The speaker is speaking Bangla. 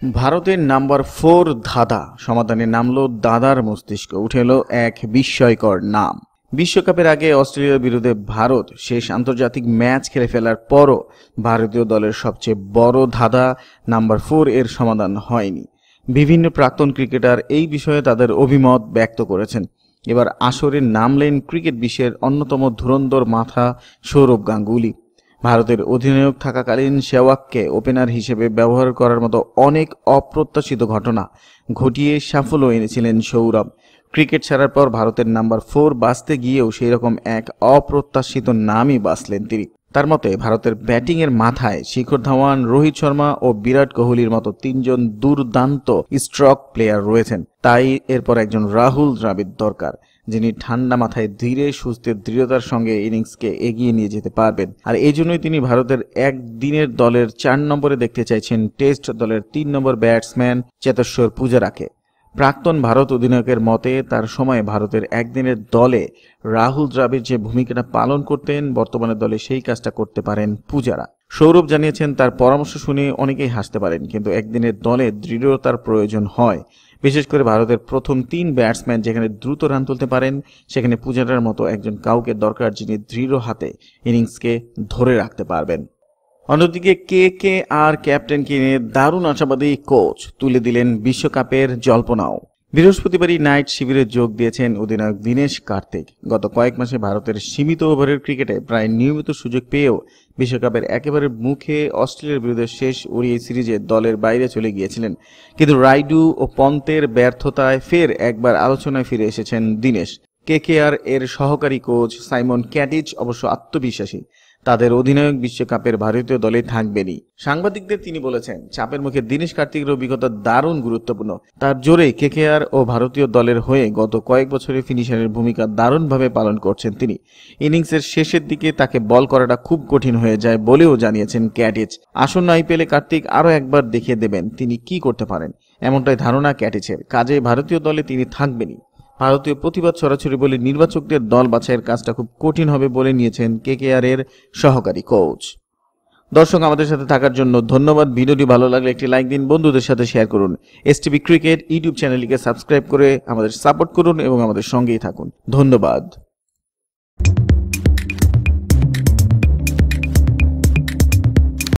ভারতের নাম্বার 4 ধাঁধা সমাধানে নামলো দাদার মস্তিষ্ক, উঠে এলো এক বিস্ময়কর নাম। বিশ্বকাপের আগে অস্ট্রেলিয়ার বিরুদ্ধে ভারত শেষ আন্তর্জাতিক ম্যাচ খেলে ফেলার পরও ভারতীয় দলের সবচেয়ে বড় ধাঁধা নাম্বার 4 এর সমাধান হয়নি। বিভিন্ন প্রাক্তন ক্রিকেটার এই বিষয়ে তাদের অভিমত ব্যক্ত করেছেন। এবার আসরে নামলেন ক্রিকেট বিশ্বের অন্যতম ধুরন্ধর মাথা সৌরভ গাঙ্গুলি। ভারতের অধিনায়ক থাকাকালীন সেহওয়াগকে ওপেনার হিসেবে ব্যবহার করার মতো অনেক অপ্রত্যাশিত ঘটনা ঘটিয়ে সাফল্য এনেছিলেন সৌরভ। ক্রিকেট ছাড়ার পর ভারতের নাম্বার 4 বাছতে গিয়েও সেই রকম এক অপ্রত্যাশিত নামই বাছলেন তিনি। তার মতে ভারতের ব্যাটিংয়ের মাথায় শিখর ধাওয়ান, রোহিত শর্মা ও বিরাট কোহলির মতো তিনজন দুর্দান্ত স্ট্রোক প্লেয়ার রয়েছেন। তাই এরপর একজন রাহুল দ্রাবিড় দরকার, যিনি ঠান্ডা মাথায় ধীরে সুস্থে দৃঢ়তার সঙ্গে ইনিংসকে এগিয়ে নিয়ে যেতে পারবেন। আর এই জন্যই তিনি ভারতের একদিনের দলের 4 নম্বরে দেখতে চাইছেন টেস্ট দলের 3 নম্বর ব্যাটসম্যান চেতেশ্বর পূজারাকে। প্রাক্তন ভারত অধিনায়কের মতে তার সময় ভারতের একদিনের দলে রাহুল দ্রাবিড় যে ভূমিকাটা পালন করতেন, বর্তমানে দলে সেই কাজটা করতে পারেন পূজারা। সৌরভ জানিয়েছেন তার পরামর্শ শুনে অনেকেই হাসতে পারেন, কিন্তু একদিনের দলে দৃঢ়তার প্রয়োজন হয়। বিশেষ করে ভারতের প্রথম 3 ব্যাটসম্যান যেখানে দ্রুত রান তুলতে পারেন, সেখানে পূজারার মতো একজন কাউকে দরকার যিনি দৃঢ় হাতে ইনিংসকে ধরে রাখতে পারবেন। অন্যদিকে কেকেআর ক্যাপ্টেনকে নিয়ে দারুণ আশাবাদী কোচ তুলে দিলেন বিশ্বকাপের জল্পনাও। বৃহস্পতিবারই নাইট শিবিরে যোগ দিয়েছেন অধিনায়ক দীনেশ কার্তিক। গত কয়েক মাসে ভারতের সীমিত ওভারের ক্রিকেটে প্রায় নিয়মিত সুযোগ পেয়েও বিশ্বকাপের একেবারে মুখে অস্ট্রেলিয়ার বিরুদ্ধে শেষ ওডিআই সিরিজে দলের বাইরে চলে গিয়েছিলেন। কিন্তু রাইডু ও পন্তের ব্যর্থতায় ফের একবার আলোচনায় ফিরে এসেছেন দীনেশ। কেকেআর এর সহকারী কোচ সাইমন ক্যাটিচ অবশ্য আত্মবিশ্বাসী তাদের অধিনায়ক বিশ্বকাপের ভারতীয় দলে থাকবেনই। সাংবাদিকদের তিনি বলেছেন, চাপের মুখে দীনেশ কার্তিকের অভিজ্ঞতা দারুণ গুরুত্বপূর্ণ। তার জোরে কেকেআর ও ভারতীয় দলের হয়ে গত কয়েক বছরে ফিনিশারের ভূমিকা দারুণভাবে পালন করছেন তিনি। ইনিংসের শেষের দিকে তাকে বল করাটা খুব কঠিন হয়ে যায় বলেও জানিয়েছেন ক্যাটিচ। আসন্ন আইপিএলে কার্তিক আরও একবার দেখিয়ে দেবেন তিনি কি করতে পারেন, এমনটাই ধারণা ক্যাটিচের। কাজে ভারতীয় দলে তিনি থাকবেনই। ভারতীয় প্রতিবাদ ছড়াছড়ি বলে নির্বাচকদের দল বাছাইয়ের কাজটা খুব কঠিন হবে বলে নিয়েছেন কেকেআর এর সহকারী কোচ। দর্শক, আমাদের সাথে থাকার জন্য ধন্যবাদ। ভিডিওটি ভালো লাগলে একটি লাইক দিন, বন্ধুদের সাথে শেয়ার করুন। এসটিভি ক্রিকেট ইউটিউব চ্যানেলটিকে সাবস্ক্রাইব করে আমাদের সাপোর্ট করুন এবং আমাদের সঙ্গেই থাকুন। ধন্যবাদ।